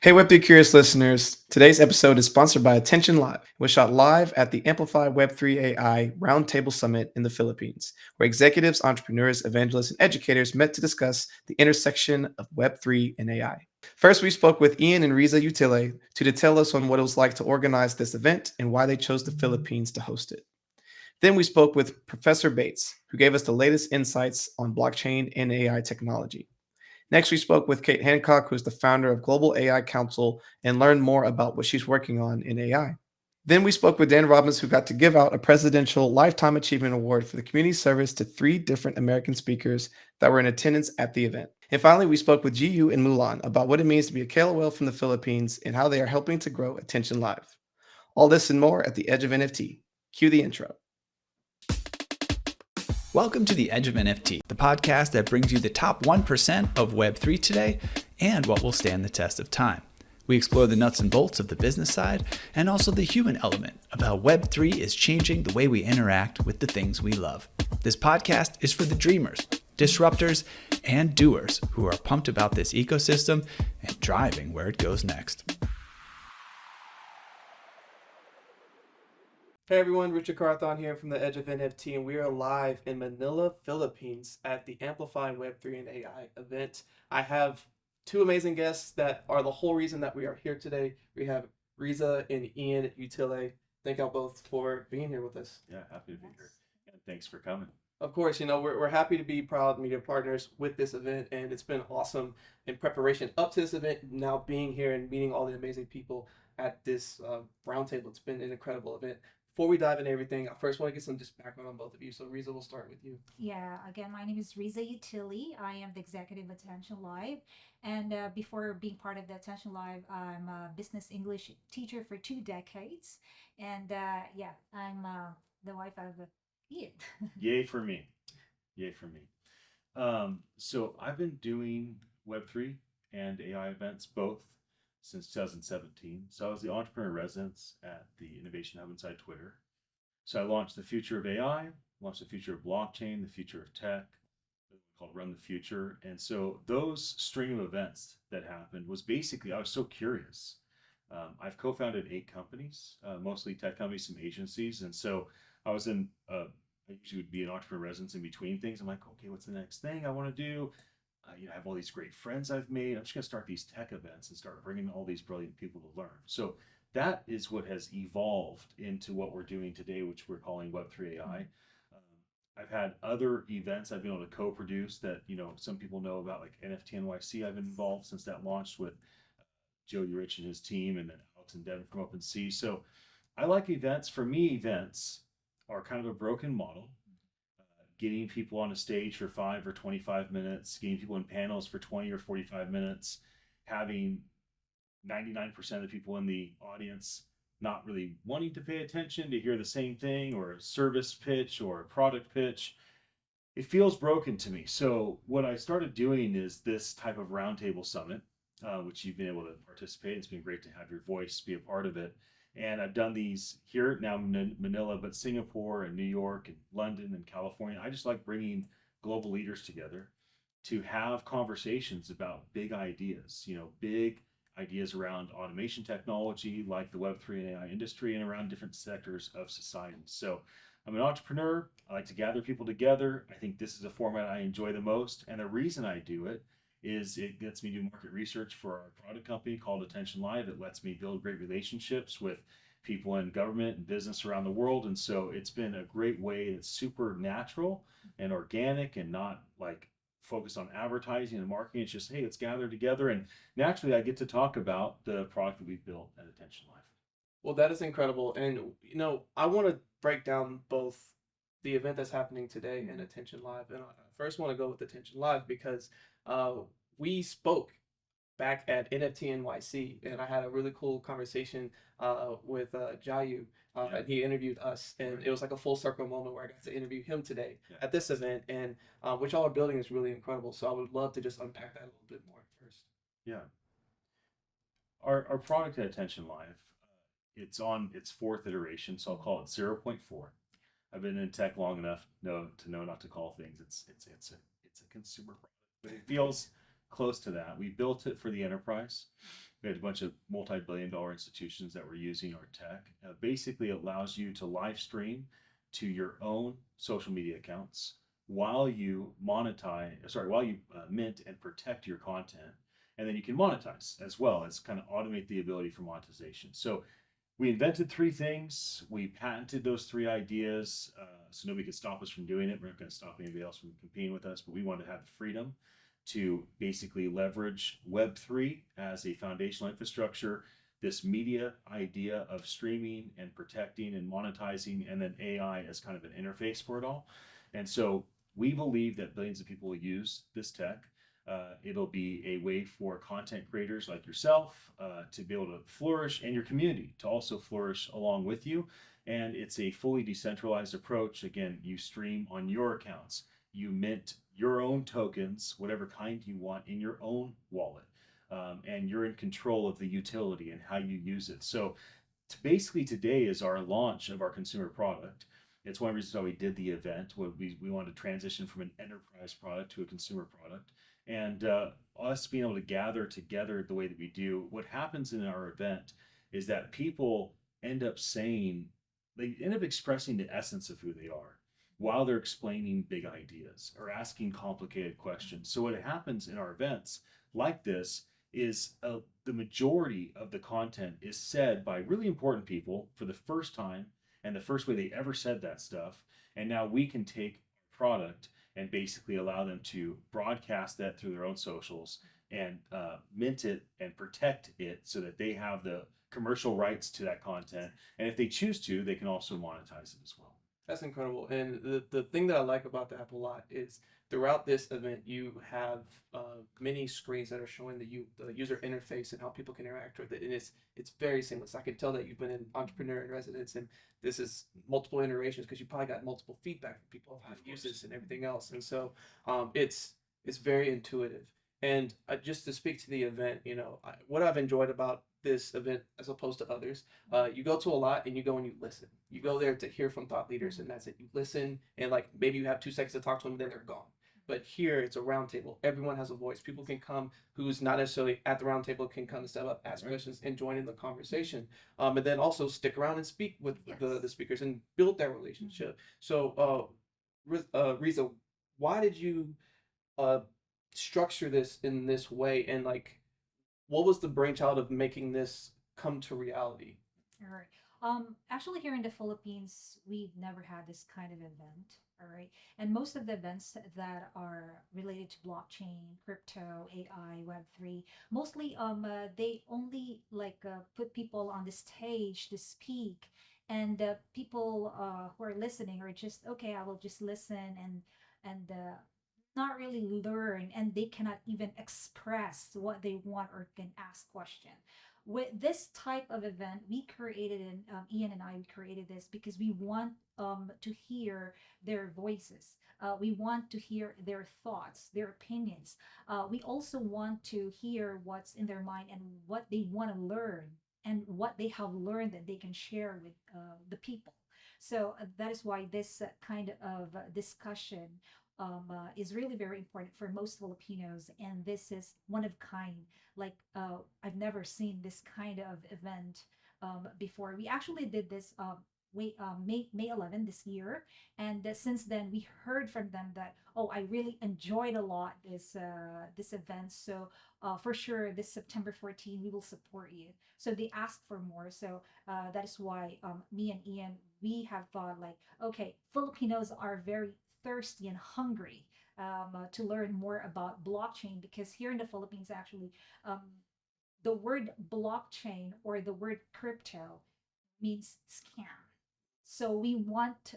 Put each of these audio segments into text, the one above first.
Hey, Web3 Curious listeners. Today's episode is sponsored by Attention.Live. It was shot live at the Amplify Web3AI Roundtable Summit in the Philippines, where executives, entrepreneurs, evangelists, and educators met to discuss the intersection of Web3 and AI. First, we spoke with Ian and Riza Utile to detail us on what it was like to organize this event and why they chose the Philippines to host it. Then we spoke with Professor Bates, who gave us the latest insights on blockchain and AI technology. Next, we spoke with Kate Hancock, who's the founder of Global AI Council, and learned more about what she's working on in AI. Then we spoke with Dan Robbins, who got to give out a presidential Lifetime Achievement Award for the community service to 3 different American speakers that were in attendance at the event. And finally, we spoke with Giu and Mulan about what it means to be a KOL from the Philippines and how they are helping to grow Attn.Live. All this and more at the Edge of NFT. Cue the intro. Welcome to the Edge of NFT, the podcast that brings you the top 1% of Web3 today and what will stand the test of time. We explore the nuts and bolts of the business side and also the human element of how Web3 is changing the way we interact with the things we love. This podcast is for the dreamers, disruptors, and doers who are pumped about this ecosystem and driving where it goes next. Hey everyone, Richard Carthon here from the Edge of NFT, and we are live in Manila, Philippines at the Amplify Web3 and AI event. I have 2 amazing guests that are the whole reason that we are here today. We have Riza and Ian Utile. Thank y'all both for being here with us. Yeah, happy to be here. And thanks for coming. Of course, we're happy to be proud media partners with this event, and it's been awesome in preparation up to this event, now being here and meeting all the amazing people at this roundtable. It's been an incredible event. Before we dive into everything, I first want to get some just background on both of you. So Riza, we'll start with you. Yeah, again, my name is Riza Utile. I am the executive at Attn.Live. And before being part of the Attn.Live, I'm a business English teacher for 2 decades. And I'm the wife of Ian. Yay for me. Yay for me. So I've been doing Web3 and AI events both since 2017. So I was the entrepreneur in residence at the Innovation Hub inside Twitter. So I launched the future of AI, launched the future of blockchain, the future of tech, called Run the Future. And so those string of events that happened was basically, I was so curious. I've co-founded 8 companies, mostly tech companies, some agencies. And so I was in, I usually would be an entrepreneur residence in between things. I'm like, okay, what's the next thing I want to do? I have all these great friends I've made. I'm just going to start these tech events and start bringing all these brilliant people to learn. So that is what has evolved into what we're doing today, which we're calling Web3AI. I've had other events I've been able to co-produce that, some people know about, like NFT NYC. I've been involved since that launched with Joe Urich and his team, and then Alex and Devin from OpenSea. So I like events. For me, events are kind of a broken model. Getting people on a stage for 5 or 25 minutes, getting people in panels for 20 or 45 minutes, having 99% of the people in the audience not really wanting to pay attention to hear the same thing, or a service pitch or a product pitch. It feels broken to me. So what I started doing is this type of roundtable summit, which you've been able to participate. It's been great to have your voice be a part of it. And I've done these here now in Manila, but Singapore and New York and London and California. I just like bringing global leaders together to have conversations about big ideas, big ideas around automation technology, like the Web3 and AI industry, and around different sectors of society. So I'm an entrepreneur. I like to gather people together. I think this is a format I enjoy the most. And the reason I do it is it lets me do market research for our product company called Attn.Live. It lets me build great relationships with people in government and business around the world. And so it's been a great way. It's super natural and organic and not like focused on advertising and marketing. It's just, hey, let's gather together. And naturally, I get to talk about the product that we've built at Attn.Live. Well, that is incredible. And, I want to break down both the event that's happening today and Attn.Live. And I first want to go with Attn.Live because we spoke back at NFT NYC, and I had a really cool conversation with Giu, and he interviewed us, and it was like a full circle moment where I got to interview him today at this event, and what y'all are building is really incredible. So I would love to just unpack that a little bit more first. Yeah. Our product at Attn.Live, it's on its 4th iteration, so I'll call it 0.4. I've been in tech long enough to know not to call things. It's a consumer product, but it feels close to that. We built it for the enterprise. We had a bunch of multi-billion-dollar institutions that were using our tech. Basically, it allows you to live stream to your own social media accounts while you mint and protect your content, and then you can monetize as well as kind of automate the ability for monetization. So we invented three things. We patented those three ideas, so nobody could stop us from doing it. We're not going to stop anybody else from competing with us, but we wanted to have the freedom to basically leverage Web3 as a foundational infrastructure, this media idea of streaming and protecting and monetizing, and then AI as kind of an interface for it all. And so we believe that billions of people will use this tech. It'll be a way for content creators like yourself to be able to flourish, and your community to also flourish along with you. And it's a fully decentralized approach. Again, you stream on your accounts, you mint your own tokens, whatever kind you want, in your own wallet. And you're in control of the utility and how you use it. So basically today is our launch of our consumer product. It's one of the reasons why we did the event. We wanted to transition from an enterprise product to a consumer product. And us being able to gather together the way that we do, what happens in our event is that people end up expressing the essence of who they are while they're explaining big ideas or asking complicated questions. So what happens in our events like this is the majority of the content is said by really important people for the first time, and the first way they ever said that stuff. And now we can take product and basically allow them to broadcast that through their own socials and mint it and protect it so that they have the commercial rights to that content. And if they choose to, they can also monetize it as well. That's incredible. And the thing that I like about the app a lot is throughout this event, you have many screens that are showing the user interface and how people can interact with it. And it's very seamless. I can tell that you've been an entrepreneur in residence, and this is multiple iterations because you probably got multiple feedback from people of how to use this and everything else. And so it's very intuitive. And just to speak to the event, what I've enjoyed about this event as opposed to others, you go to a lot and you go and you listen. You go there to hear from thought leaders, and that's it. You listen, and like maybe you have 2 seconds to talk to them, then they're gone. But here it's a round table. Everyone has a voice. People can come who's not necessarily at the round table can come and step up, ask questions, and join in the conversation. And then also stick around and speak with the speakers and build that relationship. So, Riza, why did you structure this in this way, and like, what was the brainchild of making this come to reality? All right. Actually, here in the Philippines, we've never had this kind of event. All right. And most of the events that are related to blockchain, crypto, AI, Web3, mostly they only put people on the stage to speak, and people who are listening are just okay. I will just listen and not really learn, and they cannot even express what they want or can ask question. With this type of event, we created, and Ian and I created this because we want to hear their voices. We want to hear their thoughts, their opinions. We also want to hear what's in their mind and what they want to learn and what they have learned that they can share with the people. So that is why this kind of discussion is really very important for most Filipinos, and this is one of kind. I've never seen this kind of event before. We actually did this May 11 this year, and since then we heard from them that I really enjoyed a lot this event. So for sure this September 14 we will support you. So they asked for more. So that is why me and Ian, we have thought like, okay, Filipinos are very thirsty and hungry to learn more about blockchain, because here in the Philippines, actually, the word blockchain or the word crypto means scam. So we want,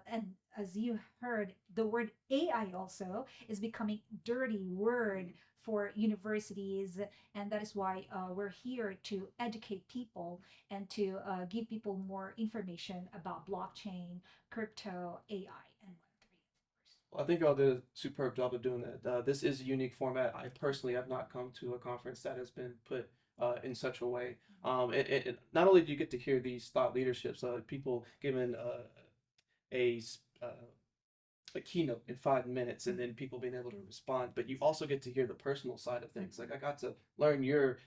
and as you heard, the word AI also is becoming dirty word for universities, and that is why we're here to educate people and to give people more information about blockchain, crypto, AI, and Web3, of Well, I think y'all did a superb job of doing that. This is a unique format. I personally have not come to a conference that has been put in such a way. And not only do you get to hear these thought leaderships, people giving a a keynote in 5 minutes and then people being able to respond, but you also get to hear the personal side of things. Like I got to learn your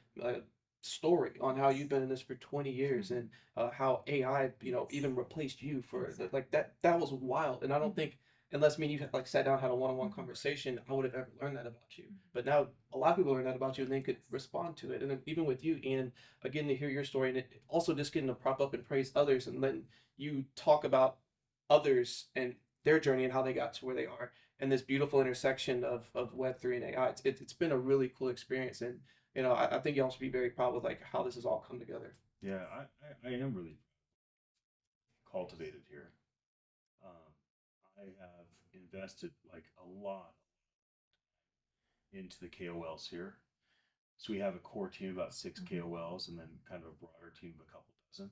story on how you've been in this for 20 years and how AI, even replaced you for like that. That was wild. And I don't think, unless me and you like sat down, had a one-on-one conversation, I would have ever learned that about you. But now a lot of people learn that about you and they could respond to it. And then even with you, Ian, getting to hear your story and it, also just getting to prop up and praise others and letting you talk about others and their journey and how they got to where they are and this beautiful intersection of Web3 and AI. It's been a really cool experience. And, I think y'all should be very proud with like how this has all come together. Yeah, I am really cultivated here. I have invested like a lot into the KOLs here. So we have a core team of about 6 KOLs and then kind of a broader team of a couple dozen.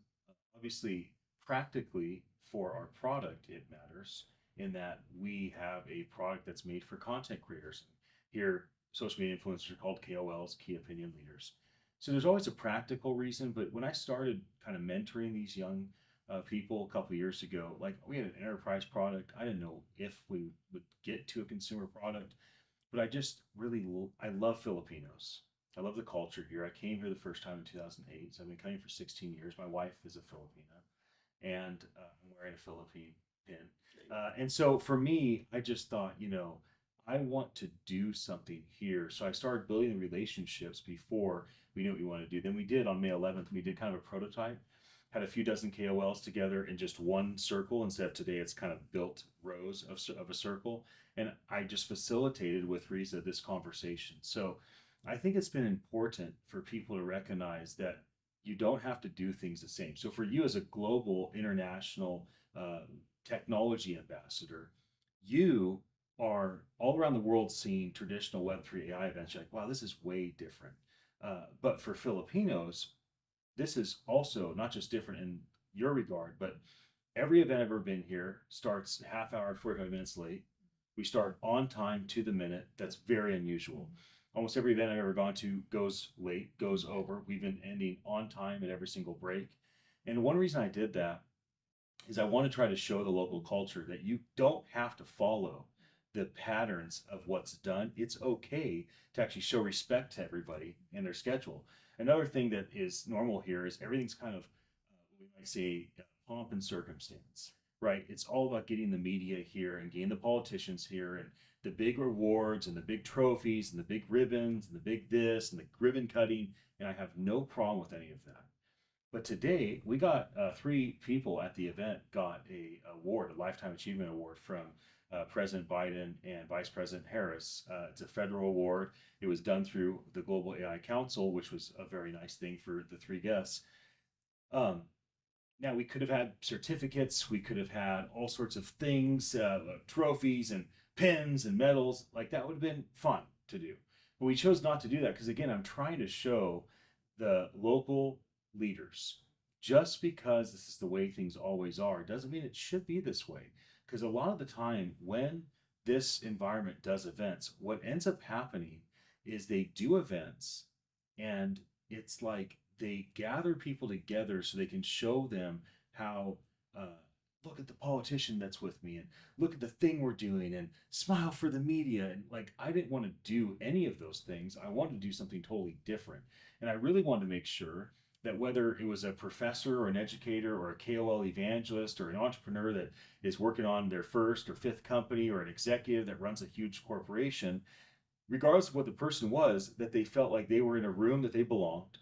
Obviously, practically for our product, it matters in that we have a product that's made for content creators. Here, social media influencers are called KOLs, key opinion leaders. So there's always a practical reason, but when I started kind of mentoring these young people a couple of years ago, like we had an enterprise product. I didn't know if we would get to a consumer product, but I just really, I love Filipinos. I love the culture here. I came here the first time in 2008, so I've been coming for 16 years. My wife is a Filipina, and I'm wearing a Philippine pin. And so for me, I just thought, I want to do something here. So I started building the relationships before we knew what we wanted to do. Then we did on May 11th, we did kind of a prototype, had a few dozen KOLs together in just one circle. Instead of today, it's kind of built rows of a circle. And I just facilitated with Riza this conversation. So I think it's been important for people to recognize that you don't have to do things the same. So for you as a global international technology ambassador, you are all around the world seeing traditional Web3 AI events. You're like, wow, this is way different. But for Filipinos, this is also not just different in your regard, but every event I've ever been here starts half hour, 45 minutes late. We start on time to the minute. That's very unusual. Almost every event I've ever gone to goes late, goes over. We've been ending on time at every single break. And one reason I did that is I want to try to show the local culture that you don't have to follow the patterns of what's done. It's okay to actually show respect to everybody and their schedule. Another thing that is normal here is everything's kind of, we might say, pomp and circumstance, right? It's all about getting the media here and getting the politicians here and the big rewards and the big trophies and the big ribbons and the big this and the ribbon cutting. And I have no problem with any of that. But today we got 3 people at the event got a award, a Lifetime Achievement Award from President Biden and Vice President Harris. It's a federal award. It was done through the Global AI Council, which was a very nice thing for the 3 guests. Now we could have had certificates. We could have had all sorts of things, trophies and pins and medals. Like that would have been fun to do. But we chose not to do that because, again, I'm trying to show the local leaders just because this is the way things always are doesn't mean it should be this way. Because a lot of the time when this environment does events, what ends up happening is they do events and it's like they gather people together so they can show them how look at the politician that's with me and look at the thing we're doing and smile for the media. And like, I didn't want to do any of those things. I wanted to do something totally different. And I really wanted to make sure that whether it was a professor or an educator or a KOL evangelist or an entrepreneur that is working on their 1st or 5th company or an executive that runs a huge corporation, regardless of what the person was, that they felt like they were in a room that they belonged,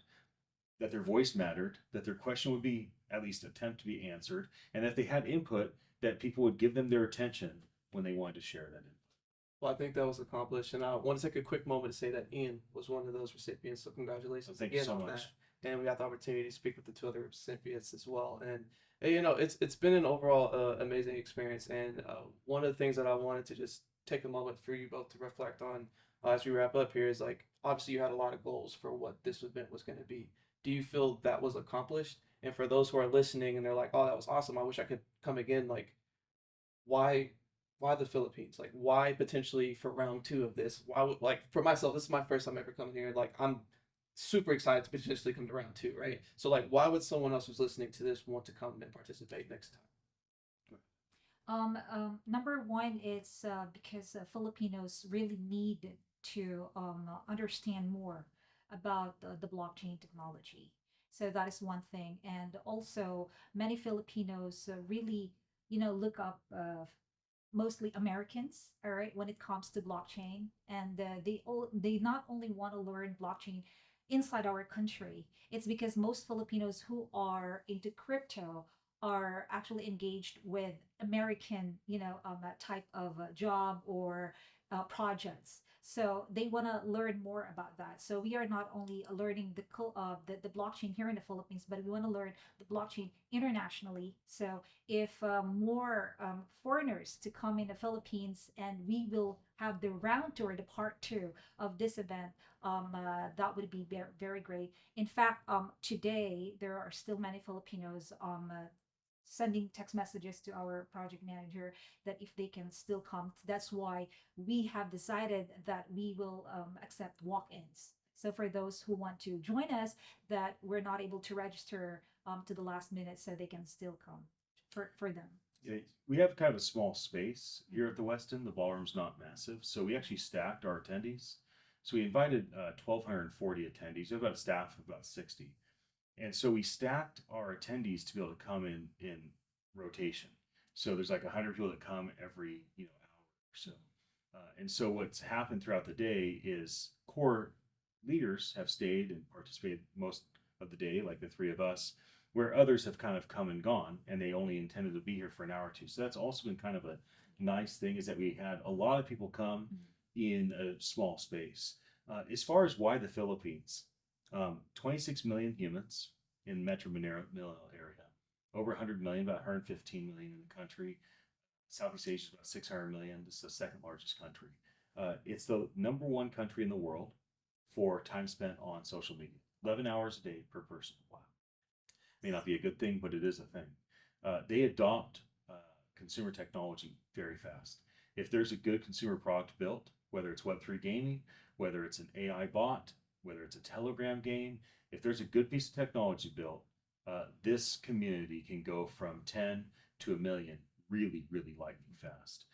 that their voice mattered, that their question would be at least attempt to be answered, and that they had input, that people would give them their attention when they wanted to share that input. Well, I think that was accomplished, and I want to take a quick moment to say that Ian was one of those recipients, so congratulations Thank you again so on much. that. And we got the opportunity to speak with the 2 other recipients as well. And it's been an overall amazing experience. And one of the things that I wanted to just take a moment for you both to reflect on as we wrap up here is like, obviously you had a lot of goals for what this event was going to be. Do you feel that was accomplished? And for those who are listening and they're like, oh, that was awesome, I wish I could come again, like, why the Philippines? Like, why potentially for round 2 of this? Why would, like, for myself, this is my first time ever coming here. Like, I'm super excited to potentially come to round 2, right? So, like, why would someone else who's listening to this want to come and participate next time? Number one, it's because Filipinos really need to understand more about the blockchain technology. So that is one thing. And also, many Filipinos really, look up mostly Americans, all right, when it comes to blockchain, and they not only want to learn blockchain inside our country. It's because most Filipinos who are into crypto are actually engaged with American, type of job or projects. So they want to learn more about that. So we are not only learning the blockchain here in the Philippines, but we want to learn the blockchain internationally. So if more foreigners to come in the Philippines, and we will have the round tour, the part two of this event, that would be very, very great. In fact, today there are still many Filipinos sending text messages to our project manager that if they can still come. That's why we have decided that we will accept walk-ins. So for those who want to join us, that we're not able to register to the last minute, so they can still come for them. Yeah, we have kind of a small space here at the Westin. The ballroom's not massive, so we actually stacked our attendees. So we invited 1,240 attendees. We have about a staff of about 60. And so we stacked our attendees to be able to come in rotation. So there's like 100 people that come every hour or so. And so what's happened throughout the day is core leaders have stayed and participated most of the day, like the three of us, where others have kind of come and gone, and they only intended to be here for an hour or two. So that's also been kind of a nice thing, is that we had a lot of people come in a small space. As far as why the Philippines, 26 million humans in Metro Manila area, over 100 million, about 115 million in the country. Southeast Asia is about 600 million. This is the second largest country. It's the number one country in the world for time spent on social media. 11 hours a day per person. Wow. May not be a good thing, but it is a thing. They adopt consumer technology very fast. If there's a good consumer product built, whether it's Web3 gaming, whether it's an AI bot, whether it's a Telegram game, if there's a good piece of technology built, this community can go from 10 to a million really, really lightning fast.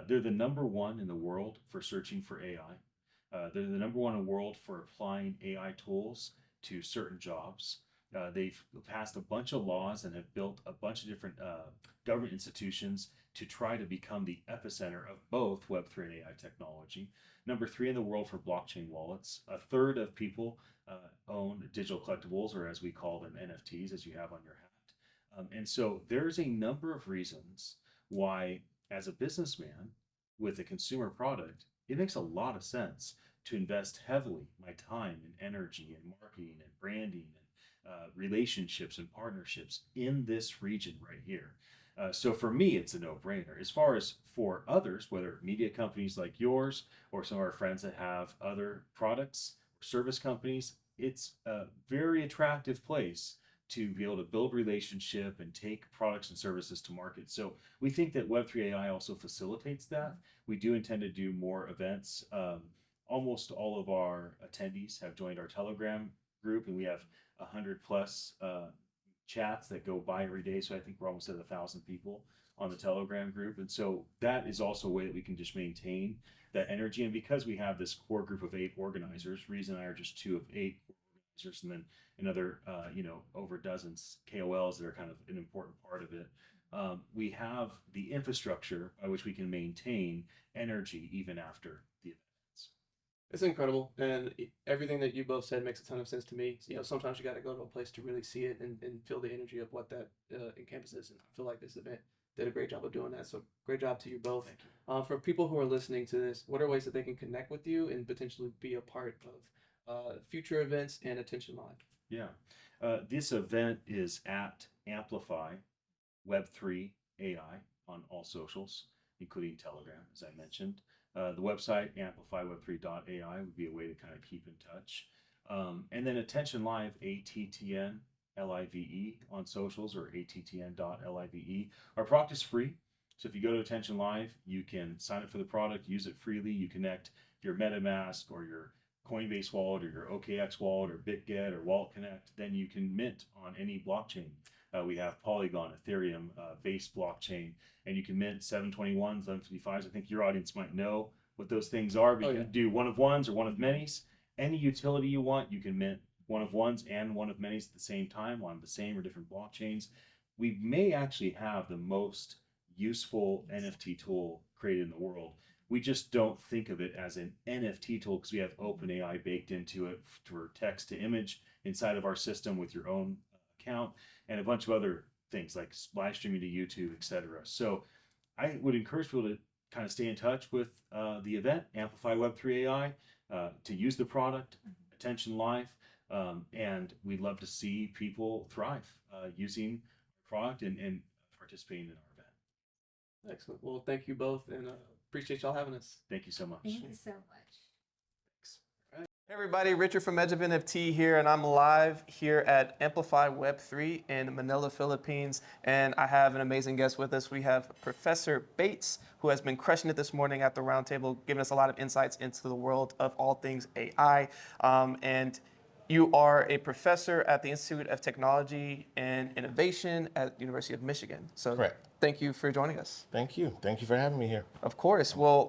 They're the number one in the world for searching for AI. They're the number one in the world for applying AI tools to certain jobs. They've passed a bunch of laws and have built a bunch of different government institutions to try to become the epicenter of both Web3 and AI technology. Number three in the world for blockchain wallets. A third of people own digital collectibles, or as we call them, NFTs, as you have on your hat. And so there's a number of reasons why, as a businessman with a consumer product, it makes a lot of sense to invest heavily my time and energy and marketing and branding and relationships and partnerships in this region right here. So for me, it's a no-brainer. As far as for others, whether media companies like yours or some of our friends that have other products or service companies, it's a very attractive place to be able to build relationship and take products and services to market. So we think that Web3 AI also facilitates that. We do intend to do more events. Almost all of our attendees have joined our Telegram group, and we have 100 plus chats that go by every day. So I think we're almost at 1,000 people on the Telegram group. And so that is also a way that we can just maintain that energy. And because we have this core group of 8 organizers, Riza and I are just 2 of 8 organizers, and then another, over dozens KOLs that are kind of an important part of it. We have the infrastructure by which we can maintain energy even after the events. It's incredible, and everything that you both said makes a ton of sense to me. Sometimes you got to go to a place to really see it and feel the energy of what that encompasses, and I feel like this event did a great job of doing that. So great job to you both. Thank you. For people who are listening to this, what are ways that they can connect with you and potentially be a part of future events and Attn.Live? Yeah, this event is at Amplify Web3 AI on all socials, including Telegram, as I mentioned. The website, amplifyweb3.ai, would be a way to kind of keep in touch. And then Attn.Live, Attn.Live on socials, or Attn.Live. Our product is free. So if you go to Attn.Live, you can sign up for the product, use it freely. You connect your MetaMask or your Coinbase wallet or your OKX wallet or BitGet or Wallet Connect. Then you can mint on any blockchain. We have Polygon, Ethereum, based blockchain, and you can mint 721s, 755s. I think your audience might know what those things are, but you can do one of ones or one of manys. Any utility you want, you can mint one of ones and one of manys at the same time on the same or different blockchains. We may actually have the most useful NFT tool created in the world. We just don't think of it as an NFT tool because we have OpenAI baked into it for text to image inside of our system with your own account and a bunch of other things like live streaming to YouTube, etc. So I would encourage people to kind of stay in touch with the event, Amplify Web3AI, to use the product, Attn.Live, and we'd love to see people thrive using our product and participating in our event. Excellent. Well, thank you both, and appreciate y'all having us. Thank you so much. Thank you so much. Thanks. Hey everybody, Richard from Edge of NFT here, and I'm live here at Amplify Web3 in Manila, Philippines, and I have an amazing guest with us. We have Professor Bates, who has been crushing it this morning at the Roundtable, giving us a lot of insights into the world of all things AI, and you are a professor at the Institute of Technology and Innovation at the University of Michigan. So Correct. Thank you for joining us. Thank you. Thank you for having me here. Of course. Well,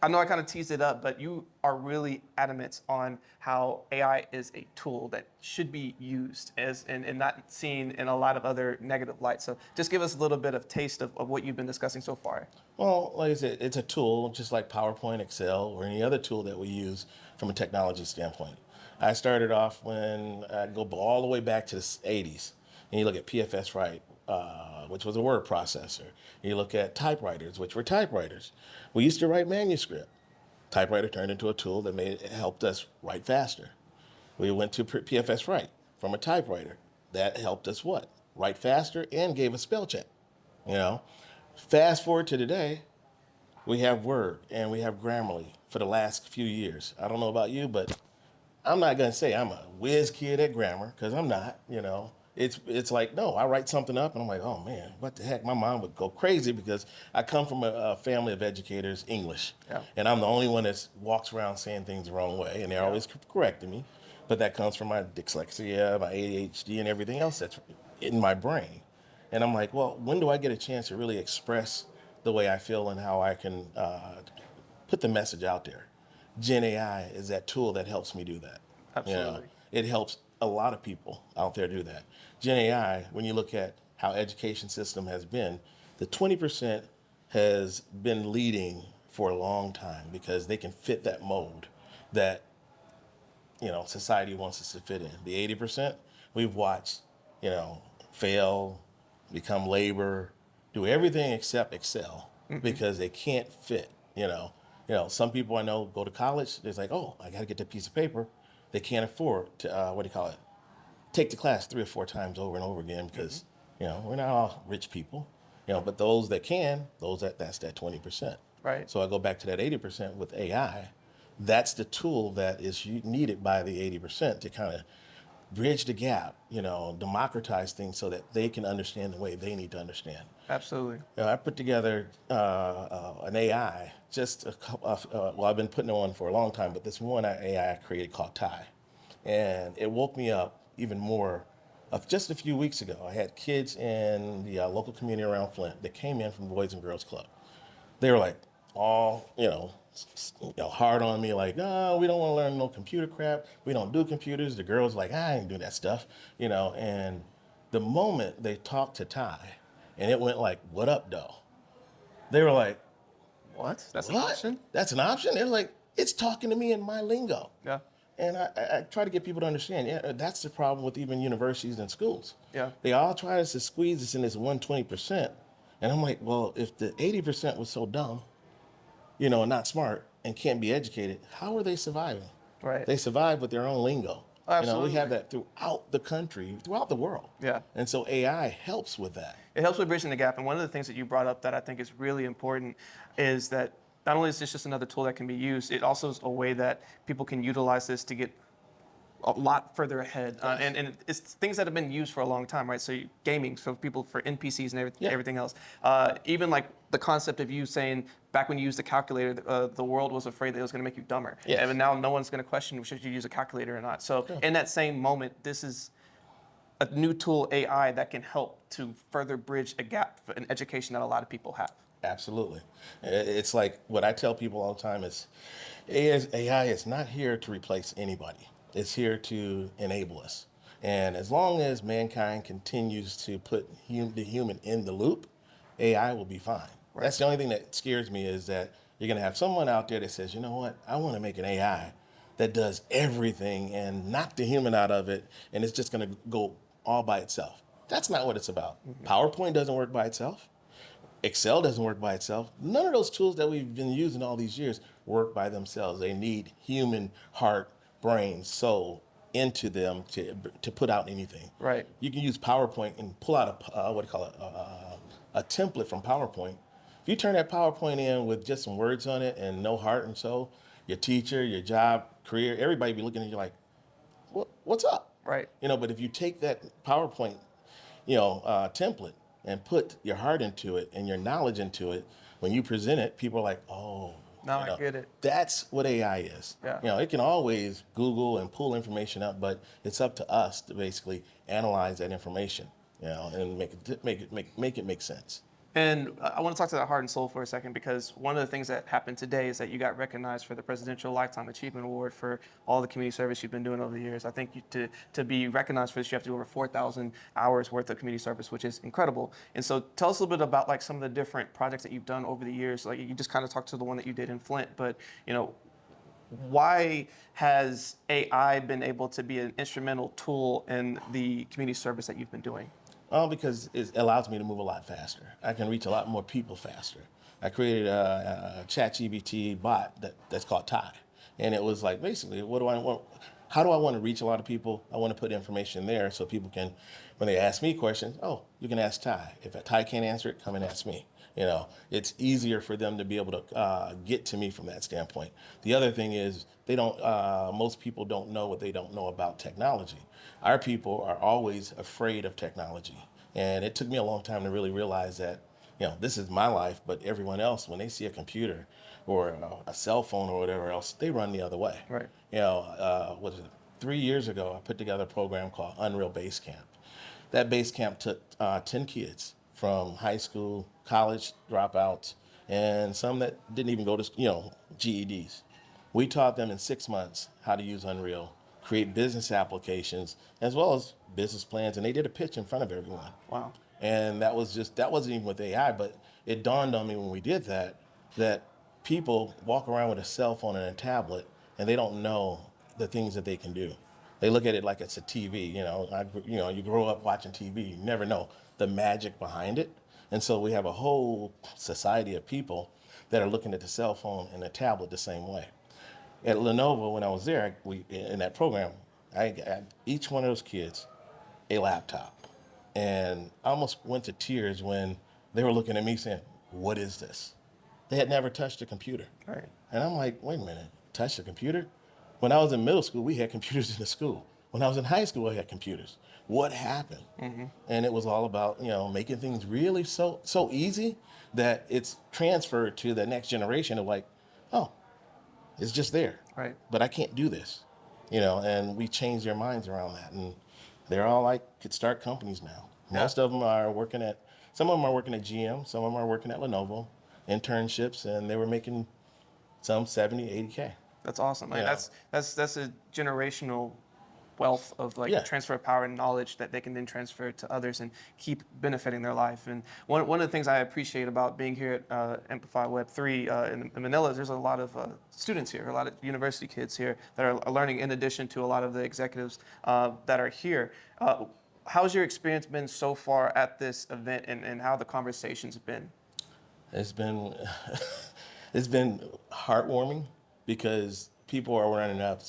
I know I kind of teased it up, but you are really adamant on how AI is a tool that should be used and not seen in a lot of other negative light. So just give us a little bit of taste of what you've been discussing so far. Well, like I said, it's a tool just like PowerPoint, Excel, or any other tool that we use from a technology standpoint. I started off when I go all the way back to the 80s, and you look at PFS Write, which was a word processor. You look at typewriters, which were typewriters. We used to write manuscript. Typewriter turned into a tool that helped us write faster. We went to PFS Write from a typewriter. That helped us what? Write faster and gave us spell check. You know, fast forward to today, we have Word and we have Grammarly for the last few years. I don't know about you, but I'm not gonna say I'm a whiz kid at grammar, because I'm not, you know. It's like, no, I write something up and I'm like, oh man, what the heck? My mom would go crazy because I come from a family of educators, English. Yeah. And I'm the only one that walks around saying things the wrong way, and they're always correcting me. But that comes from my dyslexia, my ADHD, and everything else that's in my brain. And I'm like, well, when do I get a chance to really express the way I feel and how I can put the message out there? Gen AI is that tool that helps me do that. Absolutely. You know, it helps a lot of people out there do that. Gen AI, when you look at how education system has been, the 20% has been leading for a long time because they can fit that mold that, you know, society wants us to fit in. The 80% we've watched, you know, fail, become labor, do everything except excel because they can't fit, you know. You know, some people I know go to college, it's like, oh, I got to get that piece of paper. They can't afford to, take the class 3 or 4 times over and over again because, you know, we're not all rich people, you know, but those that can, that's that 20%. Right. So I go back to that 80% with AI. That's the tool that is needed by the 80% to kind of bridge the gap, you know, democratize things so that they can understand the way they need to understand. Absolutely. You know, I put together an AI, well, I've been putting it on for a long time, but this one AI I created called Ty. And it woke me up even more. Just a few weeks ago, I had kids in the local community around Flint that came in from the Boys and Girls Club. They were like all, hard on me, like, no, we don't want to learn no computer crap. We don't do computers. The girls like, I ain't do that stuff, you know. And the moment they talked to Ty, and it went like, what up, though? They were like, What? That's an what? option? That's an option? They're like, it's talking to me in my lingo. Yeah. And I try to get people to understand, yeah, that's the problem with even universities and schools. Yeah. They all try to squeeze us in this 120%. And I'm like, well, if the 80% was so dumb, you know, and not smart and can't be educated, how are they surviving? Right. They survive with their own lingo. Absolutely. You know, we have that throughout the country, throughout the world. Yeah. And so AI helps with that. It helps with bridging the gap. And one of the things that you brought up that I think is really important is that not only is this just another tool that can be used, it also is a way that people can utilize this to get a lot further ahead. And it's things that have been used for a long time, right? So gaming, so people for NPCs and everything else. Even like the concept of you saying, back when you used the calculator, the world was afraid that it was going to make you dumber. Yes. And now no one's going to question should you use a calculator or not. So in that same moment, a new tool, AI, that can help to further bridge a gap in education that a lot of people have. Absolutely. It's like what I tell people all the time is AI is not here to replace anybody. It's here to enable us. And as long as mankind continues to put the human in the loop, AI will be fine. Right. That's the only thing that scares me is that you're going to have someone out there that says, you know what, I want to make an AI that does everything and knock the human out of it, and it's just going to go all by itself. That's not what it's about. PowerPoint doesn't work by itself. Excel doesn't work by itself. None of those tools that we've been using all these years work by themselves. They need human heart, brain, soul into them to put out anything. Right. You can use PowerPoint and pull out a template from PowerPoint. If you turn that PowerPoint in with just some words on it and no heart and soul, your teacher, your job, career, everybody be looking at you like, what's up? Right. But if you take that PowerPoint template and put your heart into it and your knowledge into it, when you present it, people are like, oh, Now I get it. That's what AI is. Yeah. It can always Google and pull information up, but it's up to us to basically analyze that information, and make it make sense. And I want to talk to that heart and soul for a second, because one of the things that happened today is that you got recognized for the Presidential Lifetime Achievement Award for all the community service you've been doing over the years. I think to be recognized for this, you have to do over 4,000 hours worth of community service, which is incredible. And so tell us a little bit about like some of the different projects that you've done over the years. Like you just kind of talked to the one that you did in Flint, but why has AI been able to be an instrumental tool in the community service that you've been doing? Because it allows me to move a lot faster. I can reach a lot more people faster. I created a ChatGPT bot that's called Ty. And it was like, basically, what do I want? How do I want to reach a lot of people? I want to put information there so people can, when they ask me questions, oh, you can ask Ty. If Ty can't answer it, come and ask me. It's easier for them to be able to get to me from that standpoint. The other thing is most people don't know what they don't know about technology. Our people are always afraid of technology. And it took me a long time to really realize that, this is my life, but everyone else, when they see a computer or a cell phone or whatever else, they run the other way. Right. What is it? 3 years ago, I put together a program called Unreal Base Camp. That base camp took 10 kids from high school, college dropouts, and some that didn't even go to, GEDs. We taught them in 6 months how to use Unreal, create business applications, as well as business plans, and they did a pitch in front of everyone. Wow. And that wasn't even with AI, but it dawned on me when we did that people walk around with a cell phone and a tablet, and they don't know the things that they can do. They look at it like it's a TV. You grow up watching TV, you never know the magic behind it. And so we have a whole society of people that are looking at the cell phone and the tablet the same way. At Lenovo, when I was there, in that program, I got each one of those kids a laptop. And I almost went to tears when they were looking at me saying, what is this? They had never touched a computer. Right. And I'm like, wait a minute, touch a computer? When I was in middle school, we had computers in the school. When I was in high school, I had computers. What happened? Mm-hmm. And it was all about, making things really so easy that it's transferred to the next generation of like, oh, it's just there. Right. But I can't do this. And we changed their minds around that. And they're all like, could start companies now. Yeah. Most of them are working some of them are working at GM, some of them are working at Lenovo, internships, and they were making some 70, 80K. That's awesome. Like, Yeah. that's a generational wealth of Yeah. transfer of power and knowledge that they can then transfer to others and keep benefiting their life. And one of the things I appreciate about being here at Amplify Web3 in Manila is there's a lot of students here, a lot of university kids here that are learning, in addition to a lot of the executives that are here. How's your experience been so far at this event, and how the conversations have been? It's been it's been heartwarming because people are running up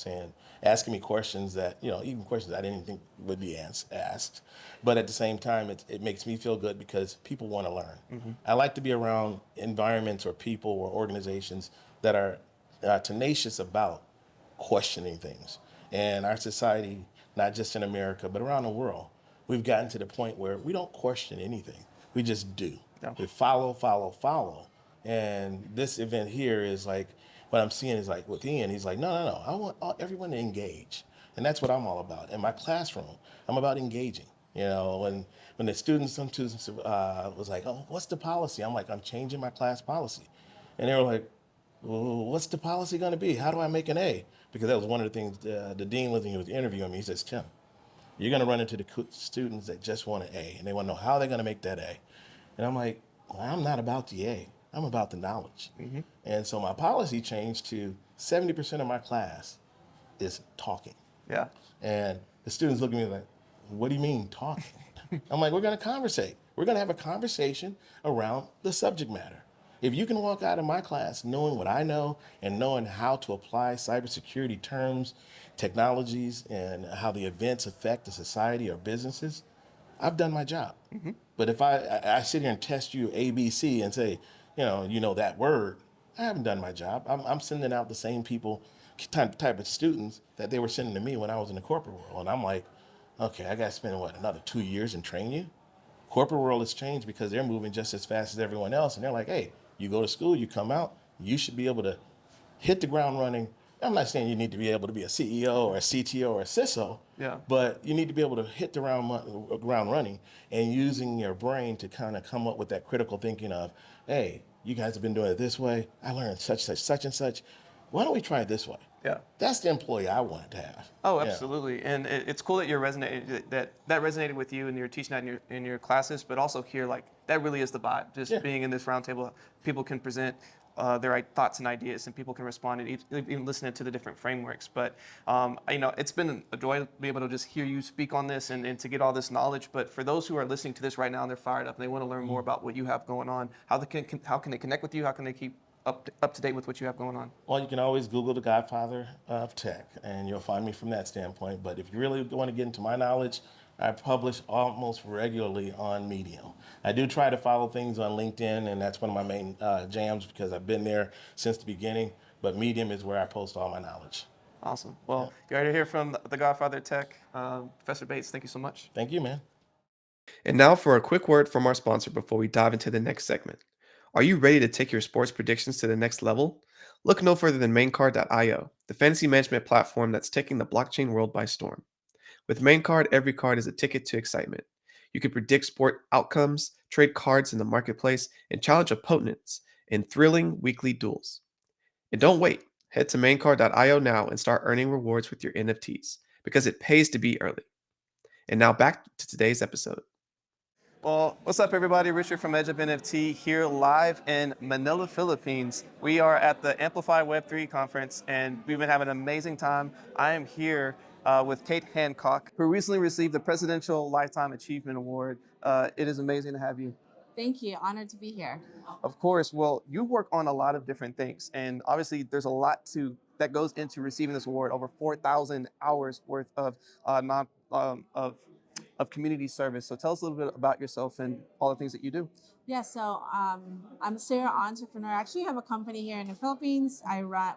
asking me questions that, even questions I didn't think would be asked. But at the same time, it makes me feel good because people want to learn. Mm-hmm. I like to be around environments or people or organizations that are tenacious about questioning things. And our society, not just in America, but around the world, we've gotten to the point where we don't question anything. We just do. Yeah. We follow. And this event here is like, what I'm seeing is like with Ian, he's like, no, I want everyone to engage. And that's what I'm all about. In my classroom, I'm about engaging. You know, when the students, some students was like, oh, what's the policy? I'm like, I'm changing my class policy. And they were like, well, what's the policy going to be? How do I make an A? Because that was one of the things the dean was, when he was interviewing me. He says, Tim, you're going to run into the students that just want an A, and they want to know how they're going to make that A. And I'm like, well, I'm not about the A. I'm about the knowledge. And so my policy changed to 70% of my class is talking. Yeah. And the students look at me like, what do you mean talking? I'm like, we're going to conversate. We're going to have a conversation around the subject matter. If you can walk out of my class knowing what I know and knowing how to apply cybersecurity terms, technologies, and how the events affect the society or businesses, I've done my job. But if I sit here and test you ABC and say, you know that word, I haven't done my job. I'm sending out the same people, type of students that they were sending to me when I was in the corporate world. And I'm like, okay, I got to spend, another 2 years and train you? Corporate world has changed because they're moving just as fast as everyone else. And they're like, hey, you go to school, you come out, you should be able to hit the ground running. I'm not saying you need to be able to be a CEO or a CTO or a CISO, Yeah. but you need to be able to hit the ground running and using your brain to kind of come up with that critical thinking of, hey, you guys have been doing it this way. I learned such and such. Why don't we try it this way? Yeah. That's the employee I wanted to have. Oh, Yeah. absolutely, and it's cool that you're resonated that resonated with you and you're teaching that in your classes, but also here, like, that really is the vibe. Just Yeah. being in this roundtable, people can present their thoughts and ideas, and people can respond and even listen to the different frameworks. But it's been a joy to be able to just hear you speak on this and to get all this knowledge. But for those who are listening to this right now and they're fired up and they want to learn more about what you have going on, how can they connect with you? How can they keep up to date with what you have going on? Well, you can always Google the Godfather of Tech, and you'll find me from that standpoint. But if you really want to get into my knowledge, I publish almost regularly on Medium. I do try to follow things on LinkedIn, and that's one of my main jams because I've been there since the beginning. But Medium is where I post all my knowledge. Awesome. Well, you already hear from the Godfather of Tech, Professor Bates. Thank you so much. Thank you, man. And now for a quick word from our sponsor before we dive into the next segment. Are you ready to take your sports predictions to the next level? Look no further than maincard.io, the fantasy management platform that's taking the blockchain world by storm. With MainCard, every card is a ticket to excitement. You can predict sport outcomes, trade cards in the marketplace, and challenge opponents in thrilling weekly duels. And don't wait. Head to maincard.io now and start earning rewards with your NFTs because it pays to be early. And now back to today's episode. Well, what's up, everybody? Richard from Edge of NFT here live in Manila, Philippines. We are at the Amplify Web3 conference, and we've been having an amazing time. I am here with Kate Hancock, who recently received the Presidential Lifetime Achievement Award. It is amazing to have you. Thank you. Honored to be here. Of course. Well, you work on a lot of different things, and obviously there's a lot that goes into receiving this award. Over 4,000 hours worth of non of community service. So tell us a little bit about yourself and all the things that you do. Yeah, so I'm a serial entrepreneur. I actually have a company here in the Philippines.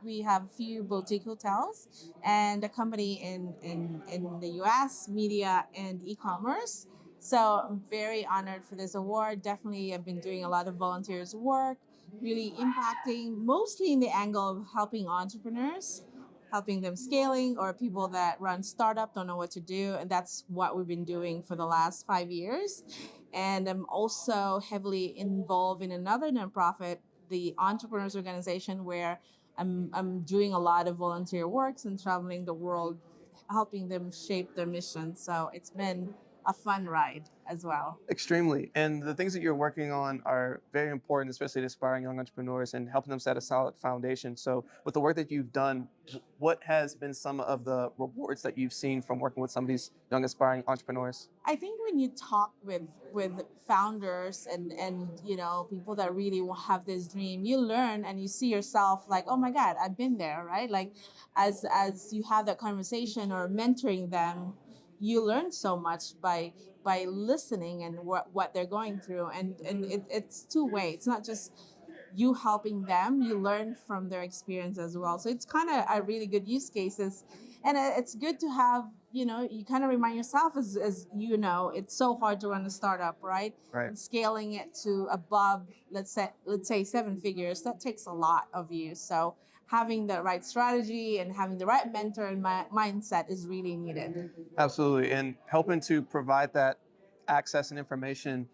We have a few boutique hotels and a company in the US, media and e-commerce. So I'm very honored for this award. Definitely, I've been doing a lot of volunteers work, really impacting, mostly in the angle of helping entrepreneurs, helping them scaling, or people that run startup don't know what to do, and that's what we've been doing for the last 5 years. And I'm also heavily involved in another nonprofit, the Entrepreneurs Organization, where I'm doing a lot of volunteer works and traveling the world, helping them shape their mission. So it's been a fun ride as well. Extremely. And the things that you're working on are very important, especially to aspiring young entrepreneurs and helping them set a solid foundation. So with the work that you've done, what has been some of the rewards that you've seen from working with some of these young aspiring entrepreneurs? I think when you talk with founders and people that really have this dream, you learn and you see yourself like, oh my God, I've been there, right? Like as you have that conversation or mentoring them, you learn so much by listening and what they're going through, and it's two way. It's not just you helping them, you learn from their experience as well. So it's kind of a really good use cases, and it's good to have, you kind of remind yourself as it's so hard to run a startup, right? Right. And scaling it to above, let's say 7 figures, that takes a lot of you. So having the right strategy and having the right mentor and mindset is really needed. Absolutely. And helping to provide that access and information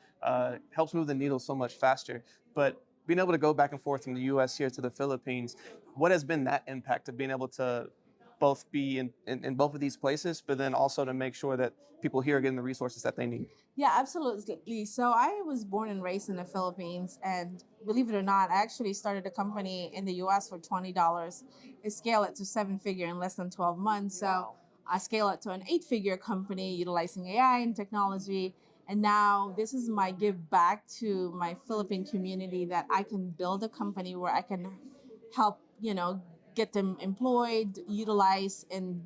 helps move the needle so much faster. But being able to go back and forth from the U.S. here to the Philippines, what has been that impact of being able to both be in both of these places, but then also to make sure that people here are getting the resources that they need? Yeah, absolutely. So I was born and raised in the Philippines, and believe it or not, I actually started a company in the US for $20. I scale it to 7-figure in less than 12 months. So I scale it to an 8-figure company utilizing AI and technology. And now this is my give back to my Philippine community, that I can build a company where I can help, get them employed, utilize, and,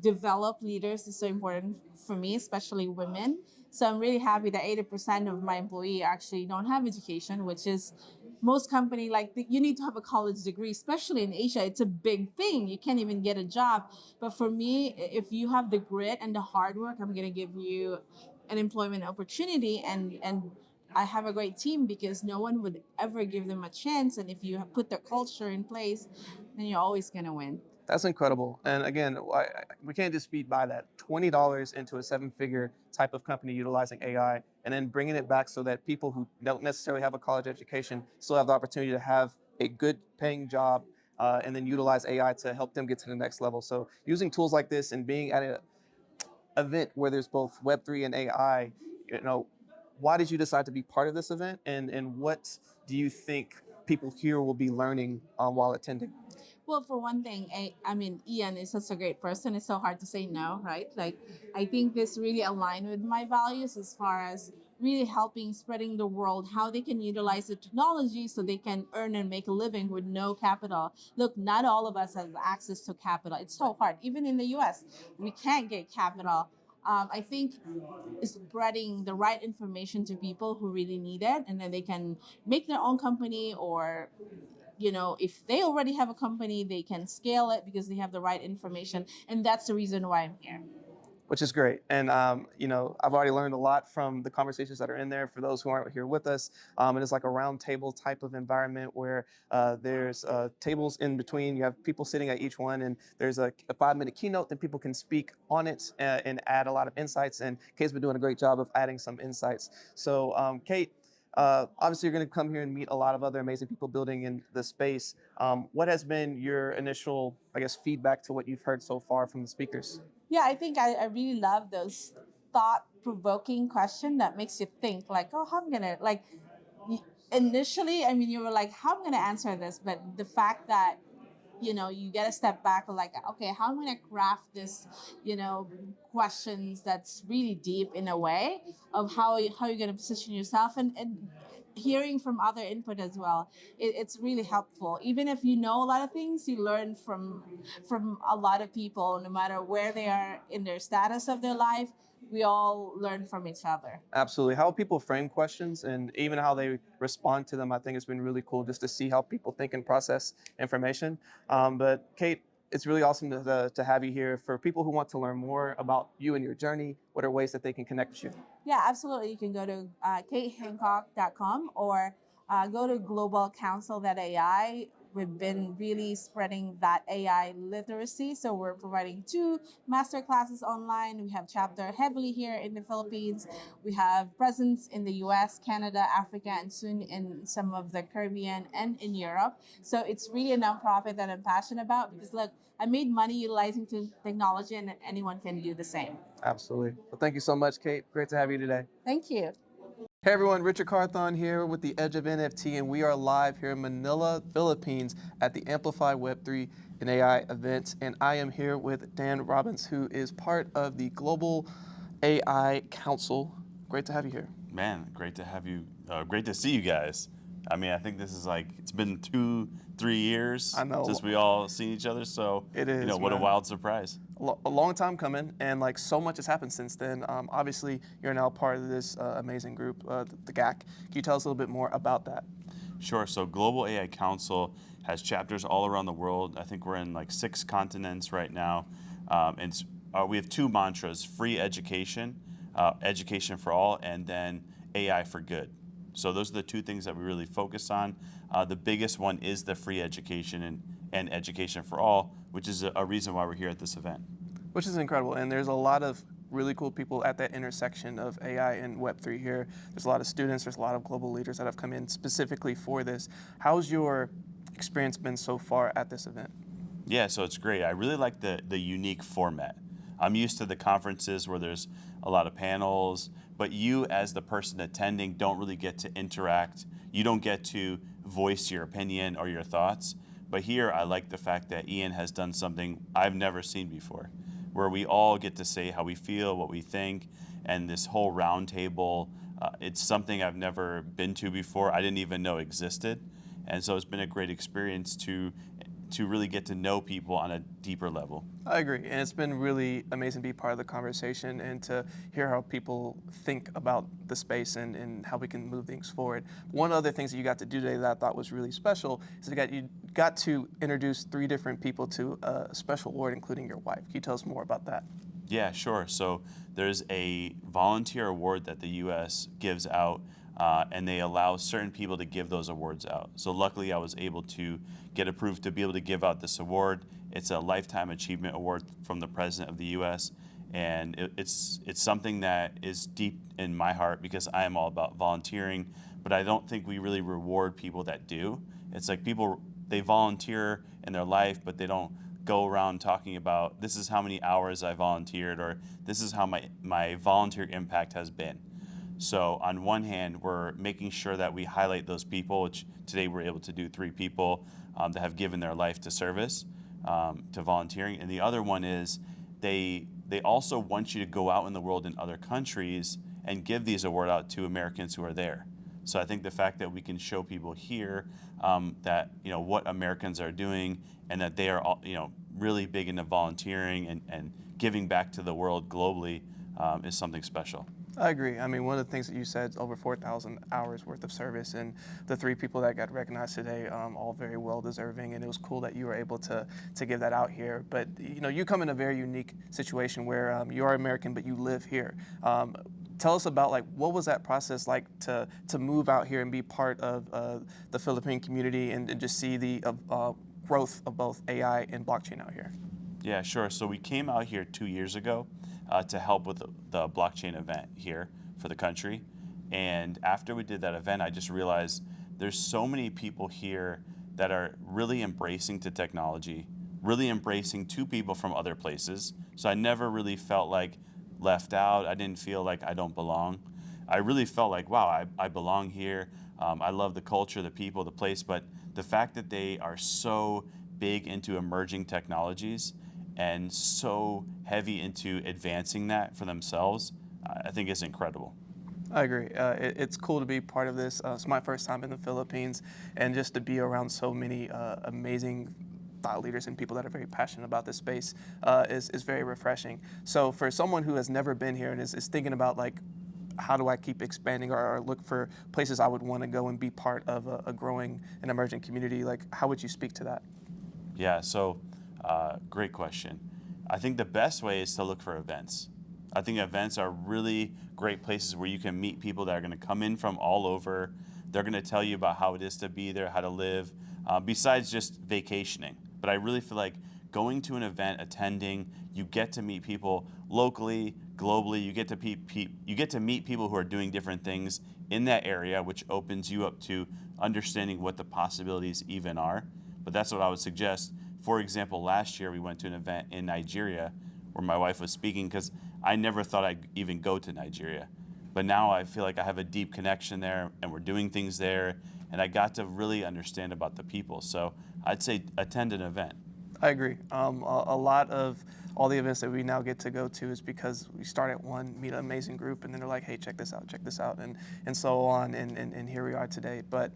develop leaders is so important for me, especially women. So I'm really happy that 80% of my employee actually don't have education, which is most company, like, you need to have a college degree, especially in Asia. It's a big thing. You can't even get a job. But for me, if you have the grit and the hard work, I'm going to give you an employment opportunity, and I have a great team, because no one would ever give them a chance. And if you have put the culture in place, then you're always going to win. That's incredible. And again, we can't just speed by that. $20 into a 7-figure type of company utilizing AI, and then bringing it back so that people who don't necessarily have a college education still have the opportunity to have a good paying job, and then utilize AI to help them get to the next level. So using tools like this and being at an event where there's both Web3 and AI, why did you decide to be part of this event? And what do you think people here will be learning while attending? Well, for one thing, I mean, Ian is such a great person. It's so hard to say no, right? Like, I think this really aligned with my values, as far as really helping spreading the world how they can utilize the technology so they can earn and make a living with no capital. Look, not all of us have access to capital. It's so hard. Even in the US, we can't get capital. I think spreading the right information to people who really need it, and then they can make their own company, or if they already have a company, they can scale it because they have the right information. And that's the reason why I'm here. Which is great. And, I've already learned a lot from the conversations that are in there for those who aren't here with us. And it's like a round table type of environment where there's tables in between. You have people sitting at each one, and there's a 5-minute keynote that people can speak on it and add a lot of insights. And Kate's been doing a great job of adding some insights. So, Kate, obviously, you're going to come here and meet a lot of other amazing people building in the space. What has been your initial, I guess, feedback to what you've heard so far from the speakers? Yeah, I think I really love those thought-provoking questions that makes you think, like, oh, how I'm gonna, like, initially, I mean, you were like, how I'm gonna answer this, but the fact that you get a step back, like, okay, how am I going to craft this, questions that's really deep, in a way of how you're going to position yourself, and hearing from other input as well. It's really helpful. Even if you know a lot of things, you learn from a lot of people, no matter where they are in their status of their life. We all learn from each other. Absolutely. How people frame questions and even how they respond to them, I think it's been really cool just to see how people think and process information. But Kate, it's really awesome to have you here. For people who want to learn more about you and your journey, what are ways that they can connect with you? Yeah, absolutely. You can go to katehancock.com, or go to globalcouncil.ai. We've been really spreading that AI literacy. So we're providing 2 master classes online. We have chapter heavily here in the Philippines. We have presence in the US, Canada, Africa, and soon in some of the Caribbean and in Europe. So it's really a nonprofit that I'm passionate about, because look, I made money utilizing technology, and anyone can do the same. Absolutely. Well, thank you so much, Kate. Great to have you today. Thank you. Hey everyone, Richard Carthon here with the Edge of NFT, and we are live here in Manila, Philippines at the Amplify Web3 and AI event. And I am here with Dan Robbins, who is part of the Global AI Council. Great to have you here. Man, great to have you. Great to see you guys. I mean, I think this is like, it's been 2-3 years I know. since we all seen each other. So, It is, what a man. wild surprise. A long time coming, and like so much has happened since then. Obviously, you're now part of this amazing group, the GAC. Can you tell us a little bit more about that? Sure. So Global AI Council has chapters all around the world. I think we're in like 6 continents right now. We have 2 mantras: free education, education for all, and then AI for good. So those are the 2 things that we really focus on. The biggest one is the free education and education for all, which is a reason why we're here at this event. Which is incredible, and there's a lot of really cool people at that intersection of AI and Web3 here. There's a lot of students, there's a lot of global leaders that have come in specifically for this. How's your experience been so far at this event? Yeah, so it's great. I really like the unique format. I'm used to the conferences where there's a lot of panels, but you as the person attending don't really get to interact. You don't get to voice your opinion or your thoughts. But here I like the fact that Ian has done something I've never seen before, where we all get to say how we feel, what we think, and this whole roundtable, it's something I've never been to before. I didn't even know existed. And so it's been a great experience to really get to know people on a deeper level. I agree, and it's been really amazing to be part of the conversation and to hear how people think about the space and how we can move things forward. One of the things that you got to do today that I thought was really special is that you got to introduce 3 different people to a special award, including your wife. Can you tell us more about that? Yeah, sure. So there's a volunteer award that the U.S. gives out, and they allow certain people to give those awards out. So luckily, I was able to get approved to be able to give out this award. It's a Lifetime Achievement Award from the President of the U.S., and it's something that is deep in my heart because I am all about volunteering, but I don't think we really reward people that do. It's like people, they volunteer in their life, but they don't go around talking about this is how many hours I volunteered or this is how my volunteer impact has been. So on one hand, we're making sure that we highlight those people, which today we're able to do 3 people that have given their life to service, to volunteering. And the other one is they also want you to go out in the world in other countries and give these awards out to Americans who are there. So I think the fact that we can show people here that what Americans are doing and that they are all, really big into volunteering and giving back to the world globally is something special. I agree. I mean, one of the things that you said is over 4,000 hours worth of service, and the 3 people that got recognized today, all very well deserving, and it was cool that you were able to give that out here. But you come in a very unique situation where you are American, but you live here. Tell us about what was that process like to move out here and be part of the Philippine community and just see the growth of both AI and blockchain out here. Yeah, sure. So we came out here 2 years ago to help with the blockchain event here for the country. And after we did that event, I just realized there's so many people here that are really embracing to technology, really embracing to people from other places. So I never really felt like left out. I didn't feel like I don't belong. I really felt like, wow, I belong here. I love the culture, the people, the place. But the fact that they are so big into emerging technologies and so heavy into advancing that for themselves, I think is incredible. I agree. It's cool to be part of this. It's my first time in the Philippines, and just to be around so many amazing thought leaders and people that are very passionate about this space is very refreshing. So for someone who has never been here and is thinking about how do I keep expanding or look for places I would want to go and be part of a growing and emerging community, how would you speak to that? Yeah, so great question. I think the best way is to look for events. I think events are really great places where you can meet people that are going to come in from all over. They're going to tell you about how it is to be there, how to live, besides just vacationing. But I really feel like going to an event, attending, you get to meet people locally, globally. You get to meet people who are doing different things in that area, which opens you up to understanding what the possibilities even are. But that's what I would suggest. For example, last year we went to an event in Nigeria where my wife was speaking because I never thought I'd even go to Nigeria. But now I feel like I have a deep connection there and we're doing things there and I got to really understand about the people. So I'd say attend an event. I agree. A lot of all the events that we now get to go to is because we start at one, meet an amazing group, and then they're like, hey, check this out, and so on, and here we are today. But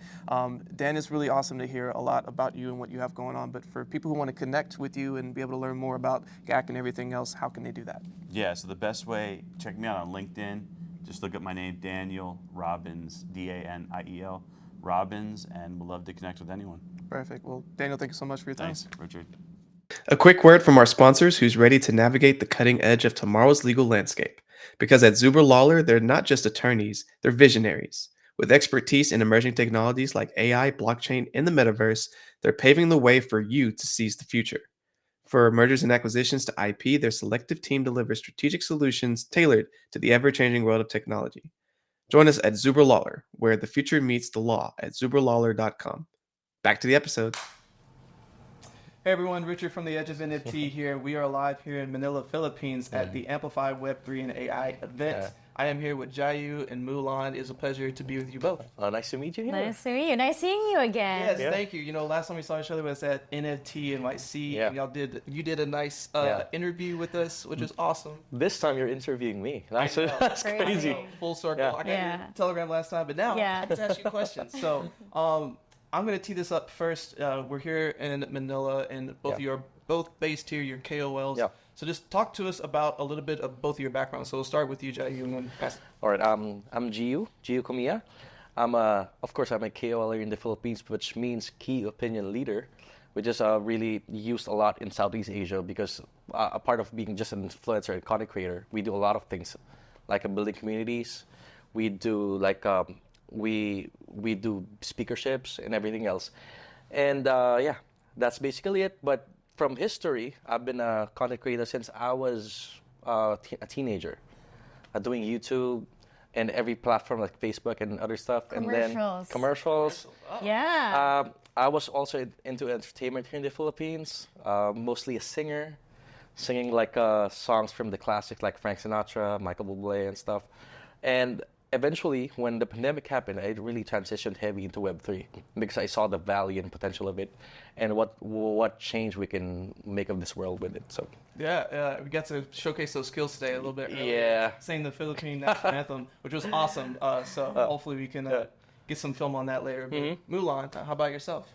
Dan, it's really awesome to hear a lot about you and what you have going on. But for people who want to connect with you and be able to learn more about GAC and everything else, how can they do that? Yeah, so the best way, check me out on LinkedIn. Just look up my name, Daniel Robbins, Daniel Robbins, and we'd love to connect with anyone. Perfect. Well, Daniel, thank you so much for your time. Thanks, Richard. A quick word from our sponsors who's ready to navigate the cutting edge of tomorrow's legal landscape. Because at Zuber Lawler, they're not just attorneys, they're visionaries. With expertise in emerging technologies like AI, blockchain, and the metaverse, they're paving the way for you to seize the future. For mergers and acquisitions to IP, their selective team delivers strategic solutions tailored to the ever-changing world of technology. Join us at Zuber Lawler, where the future meets the law at zuberlawler.com. Back to the episode. Hey everyone, Richard from the Edge of NFT here. We are live here in Manila, Philippines at the Amplify Web3 and AI event. I am here with Giu and Mulan. It's a pleasure to be with you both. Nice to meet you here. Nice to meet you. Nice seeing you again. Yes, thank you. You know, last time we saw each other was at NFT NYC. Yeah. And you did a nice interview with us, which was awesome. This time you're interviewing me. That's crazy. Full circle. Yeah. I got your telegram last time, but now I get to ask you questions. So, I'm going to tee this up first. We're here in Manila, and both of you are both based here. You're KOLs. Yeah. So just talk to us about a little bit of both of your backgrounds. So we'll start with you, Giu, and then pass. All right. I'm Giu Kumia. Of course, I'm a KOL here in the Philippines, which means key opinion leader, which is really used a lot in Southeast Asia because a part of being just an influencer and content creator, we do a lot of things, like building communities. We do we do speakerships and everything else. And that's basically it. But from history, I've been a content creator since I was a teenager, doing YouTube and every platform like Facebook and other stuff. Commercials. And then commercials. Yeah. I was also into entertainment here in the Philippines, mostly a singer, singing like songs from the classics like Frank Sinatra, Michael Bublé and stuff. And eventually, when the pandemic happened, I really transitioned heavy into Web3 because I saw the value and potential of it, and what change we can make of this world with it. So we got to showcase those skills today a little bit earlier. Yeah, saying the Philippine national anthem, which was awesome. So hopefully we can get some film on that later. Mulan, how about yourself?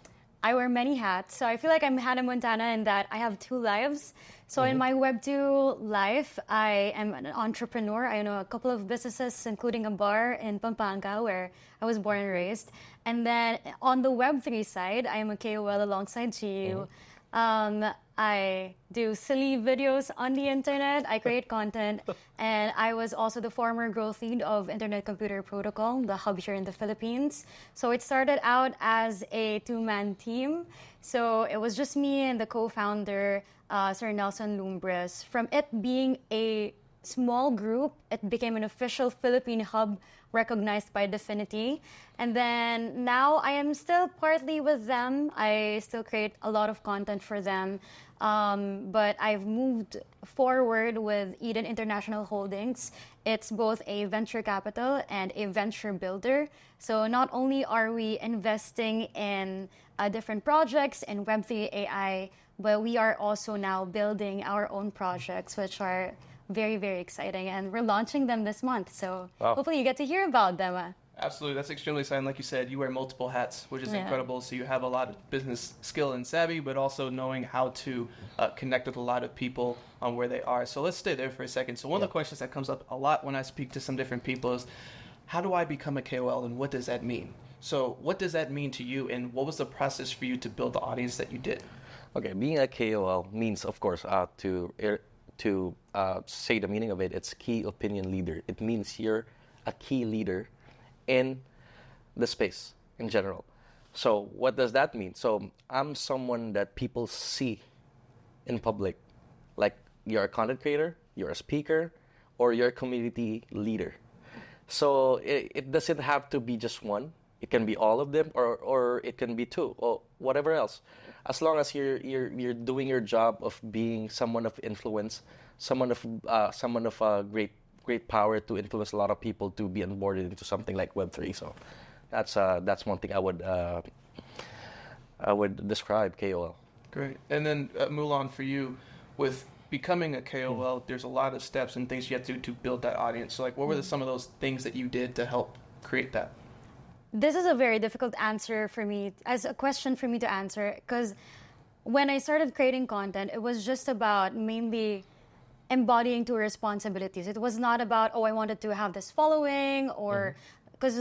I wear many hats, so I feel like I'm Hannah Montana in that I have two lives. So in my Web2 life, I am an entrepreneur. I own a couple of businesses, including a bar in Pampanga, where I was born and raised. And then on the Web3 side, I am a KOL alongside Giu. I do silly videos on the internet. I create content. And I was also the former growth lead of Internet Computer Protocol, the hub here in the Philippines. So it started out as a two-man team. So it was just me and the co-founder, Sir Nelson Lumbres. From it being a small group, it became an official Philippine hub recognized by Dfinity. And then now I am still partly with them. I still create a lot of content for them. But I've moved forward with Eden International Holdings. It's both a venture capital and a venture builder. So not only are we investing in different projects in Web3 AI, but we are also now building our own projects, which are very, very exciting. And we're launching them this month. So hopefully you get to hear about them. Absolutely. That's extremely exciting. Like you said, you wear multiple hats, which is incredible. So you have a lot of business skill and savvy, but also knowing how to connect with a lot of people on where they are. So let's stay there for a second. So one of the questions that comes up a lot when I speak to some different people is, how do I become a KOL and what does that mean? So what does that mean to you, and what was the process for you to build the audience that you did? Okay, being a KOL means, of course, to say the meaning of it, it's key opinion leader. It means you're a key leader in the space in general. So what does that mean? So I'm someone that people see in public. Like you're a content creator, you're a speaker, or you're a community leader. So it doesn't have to be just one. It can be all of them, or it can be two, or whatever else. As long as you're doing your job of being someone of influence, someone of great power to influence a lot of people to be onboarded into something like Web3. So that's one thing I would describe KOL. Great. And then Mulan, for you, with becoming a KOL, there's a lot of steps and things you have to do to build that audience. So like, what were some of those things that you did to help create that? This is a very difficult answer for me, as a question for me to answer, because when I started creating content, it was just about mainly embodying two responsibilities. It was not about, I wanted to have this following, or because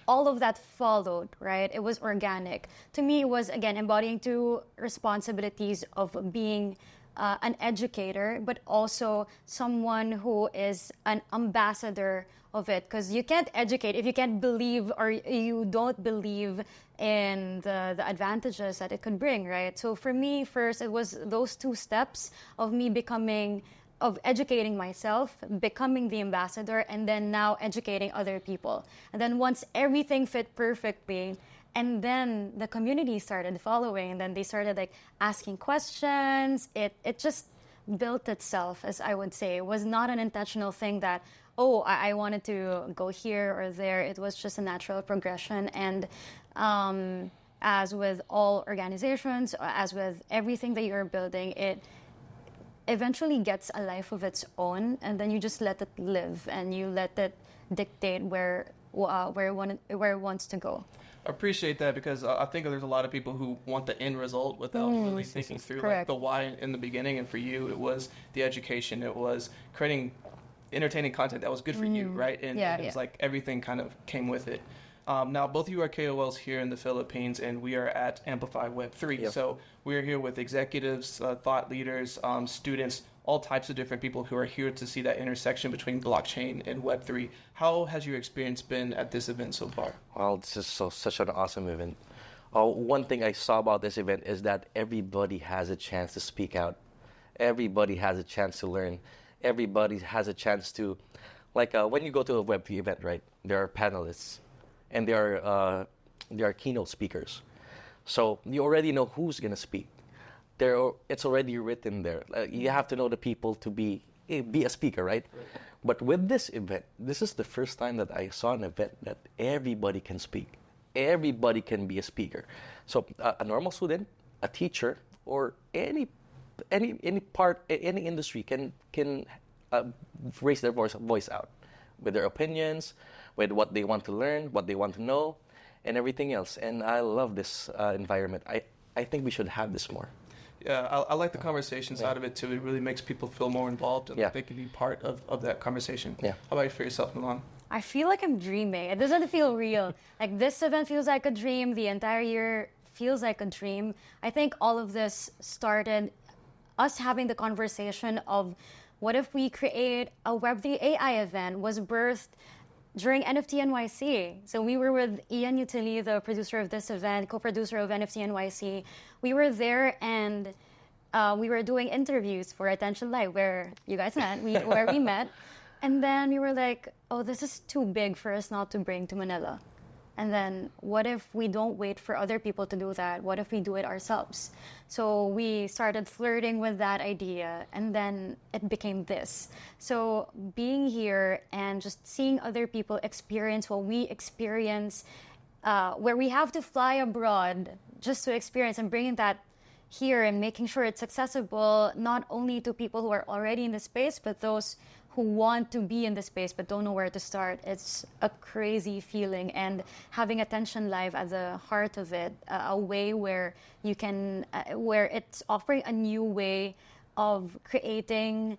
all of that followed, right? It was organic. To me, it was, again, embodying two responsibilities of being an educator, but also someone who is an ambassador of it. Because you can't educate if you can't believe or you don't believe in the advantages that it could bring, right? So for me, first, it was those two steps of me of educating myself, becoming the ambassador, and then now educating other people. And then once everything fit perfectly, and then the community started following, and then they started like asking questions. It just built itself, as I would say. It was not an intentional thing that, oh, I wanted to go here or there. It was just a natural progression. And as with all organizations, as with everything that you're building, it eventually gets a life of its own, and then you just let it live and you let it dictate where it wants to go. I appreciate that, because I think there's a lot of people who want the end result without really thinking through like, the why in the beginning. And for you, it was the education. It was creating entertaining content that was good for you, right? And it was like everything kind of came with it. Now, both of you are KOLs here in the Philippines, and we are at Amplify Web3. Yep. So we're here with executives, thought leaders, students, all types of different people who are here to see that intersection between blockchain and Web3. How has your experience been at this event so far? Well, this is such an awesome event. One thing I saw about this event is that everybody has a chance to speak out. Everybody has a chance to learn. Everybody has a chance to, like when you go to a Web3 event, right? There are panelists, and there are keynote speakers. So you already know who's gonna speak. It's already written there. You have to know the people to be a speaker, right? But with this event, this is the first time that I saw an event that everybody can speak. Everybody can be a speaker. So a normal student, a teacher, or any industry can raise their voice out with their opinions, with what they want to learn, what they want to know, and everything else. And I love this environment. I think we should have this more. Yeah, I like the conversations out of it too. It really makes people feel more involved, and they can be part of that conversation. Yeah. How about you for yourself, Mulan? I feel like I'm dreaming. It doesn't feel real. Like this event feels like a dream. The entire year feels like a dream. I think all of this started us having the conversation of what if we create a Web3AI event was birthed during NFT NYC. So we were with Ian Utile, the producer of this event, co-producer of NFT NYC. We were there, and we were doing interviews for Attn.Live, where you guys met, where we met. And then we were like, oh, this is too big for us not to bring to Manila. And then what if we don't wait for other people to do that? What if we do it ourselves? So we started flirting with that idea, and then it became this. So being here and just seeing other people experience what we experience, where we have to fly abroad just to experience, and bringing that here and making sure it's accessible not only to people who are already in the space, but those who want to be in the space but don't know where to start. It's a crazy feeling, and having Attn.Live at the heart of it, a way where you can, where it's offering a new way of creating,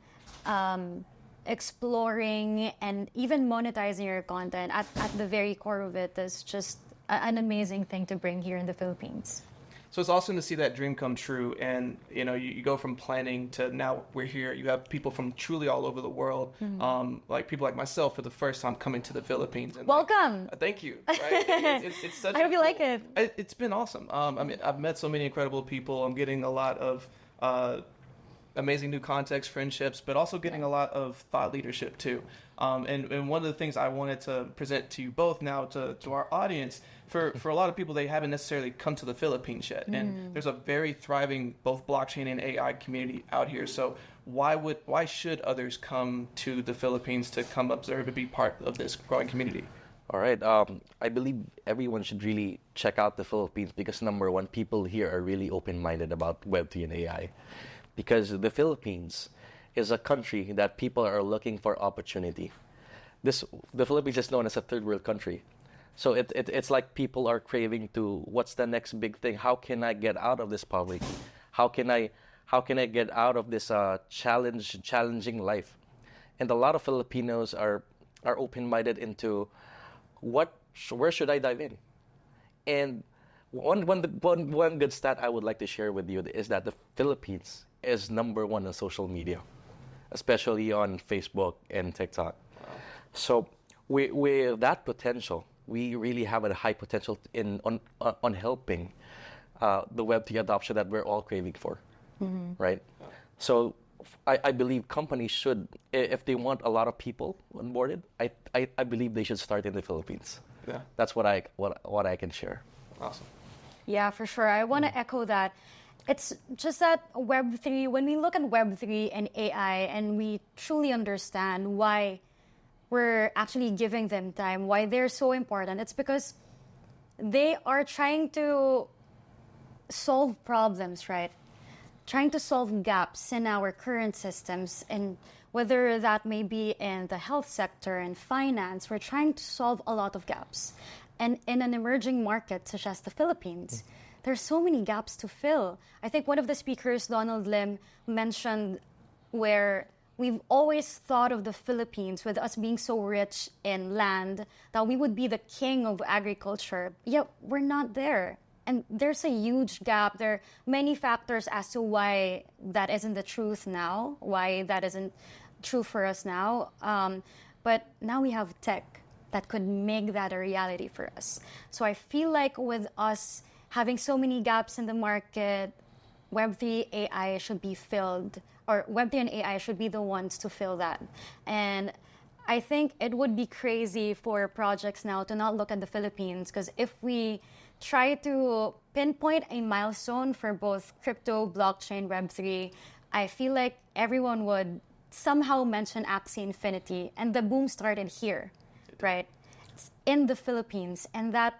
exploring, and even monetizing your content at the very core of it is just an amazing thing to bring here in the Philippines. So it's awesome to see that dream come true, and you go from planning to now we're here. You have people from truly all over the world, like people like myself for the first time coming to the Philippines. And welcome. Thank you. Right? It's such. I hope you like it. It's been awesome. I mean, I've met so many incredible people. I'm getting a lot of amazing new contacts, friendships, but also getting a lot of thought leadership too. And one of the things I wanted to present to you both now to our audience, for a lot of people, they haven't necessarily come to the Philippines yet. And there's a very thriving both blockchain and AI community out here. So why should others come to the Philippines to come observe and be part of this growing community? All right. I believe everyone should really check out the Philippines, because number one, people here are really open-minded about Web3 and AI. Because the Philippines is a country that people are looking for opportunity. The Philippines is known as a third world country. So it's like people are craving to, what's the next big thing? How can I get out of this poverty? How can I get out of this challenging life? And a lot of Filipinos are open-minded into where should I dive in? And one good stat I would like to share with you is that the Philippines is number 1 on social media, especially on Facebook and TikTok. So with that potential, we really have a high potential on helping the Web3 adoption that we're all craving for, right? So I believe companies should, if they want a lot of people onboarded, I believe they should start in the Philippines. Yeah. That's what I can share. Awesome. Yeah, for sure. I want to echo that. It's just that Web3, when we look at Web3 and AI and we truly understand why we're actually giving them time, why they're so important, it's because they are trying to solve problems, right? Trying to solve gaps in our current systems, and whether that may be in the health sector and finance, we're trying to solve a lot of gaps. And in an emerging market such as the Philippines, there's so many gaps to fill. I think one of the speakers, Donald Lim, mentioned where we've always thought of the Philippines with us being so rich in land that we would be the king of agriculture. Yet we're not there. And there's a huge gap. There are many factors as to why that isn't the truth now, why that isn't true for us now. But now we have tech that could make that a reality for us. So I feel like with us having so many gaps in the market, Web3 AI should be filled, or Web3 and AI should be the ones to fill that. And I think it would be crazy for projects now to not look at the Philippines, because if we try to pinpoint a milestone for both crypto, blockchain, Web3, I feel like everyone would somehow mention Axie Infinity, and the boom started here, right? It's in the Philippines. And that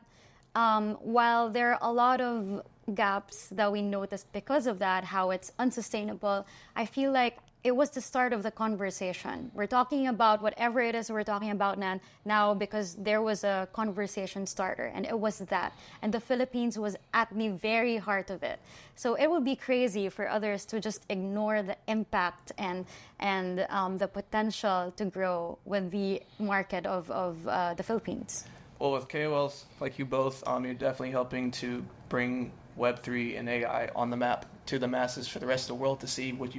while there are a lot of gaps that we noticed because of that, how it's unsustainable, I feel like it was the start of the conversation. We're talking about whatever it is we're talking about now because there was a conversation starter, and it was that. And the Philippines was at the very heart of it. So it would be crazy for others to just ignore the impact and the potential to grow with the market of the Philippines. Well, with KOLs like you both, you're definitely helping to bring Web3 and AI on the map to the masses for the rest of the world to see what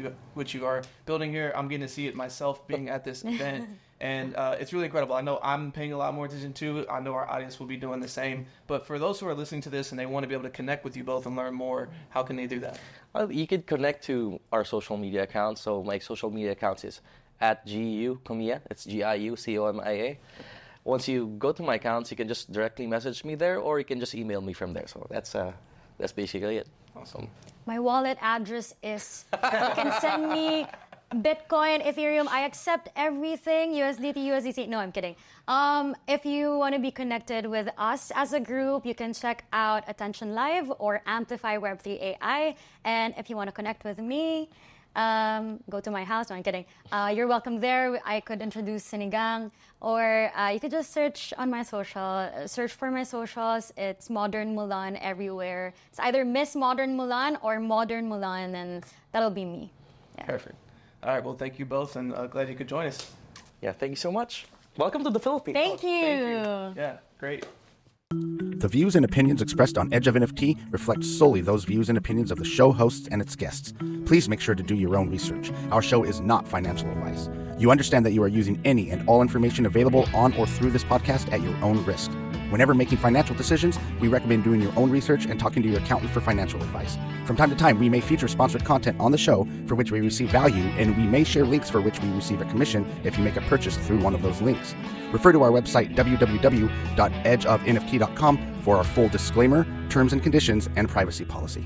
you are building here. I'm getting to see it myself being at this event, and it's really incredible. I know I'm paying a lot more attention to it. I know our audience will be doing the same. But for those who are listening to this and they want to be able to connect with you both and learn more, how can they do that? Well, you could connect to our social media accounts. So my social media accounts is @GiuComia. It's GiuComia. Once you go to my accounts, you can just directly message me there, or you can just email me from there. So that's basically it. Awesome. My wallet address is, you can send me Bitcoin, Ethereum. I accept everything, USDT. No, I'm kidding. If you want to be connected with us as a group, you can check out Attn.Live or Amplify Web3AI. And if you want to connect with me, go to my house. No, I'm kidding. You're welcome there. I could introduce Sinigang, or you could just search for my socials. It's Modern Mulan everywhere. It's either Miss Modern Mulan or Modern Mulan, and that'll be me. Yeah. Perfect. All right. Well, thank you both, and glad you could join us. Yeah, thank you so much. Welcome to the Philippines. Thank you. Yeah, great. The views and opinions expressed on Edge of NFT reflect solely those views and opinions of the show hosts and its guests. Please make sure to do your own research. Our show is not financial advice. You understand that you are using any and all information available on or through this podcast at your own risk. Whenever making financial decisions, we recommend doing your own research and talking to your accountant for financial advice. From time to time, we may feature sponsored content on the show for which we receive value, and we may share links for which we receive a commission if you make a purchase through one of those links. Refer to our website, www.edgeofnft.com, for our full disclaimer, terms and conditions, and privacy policy.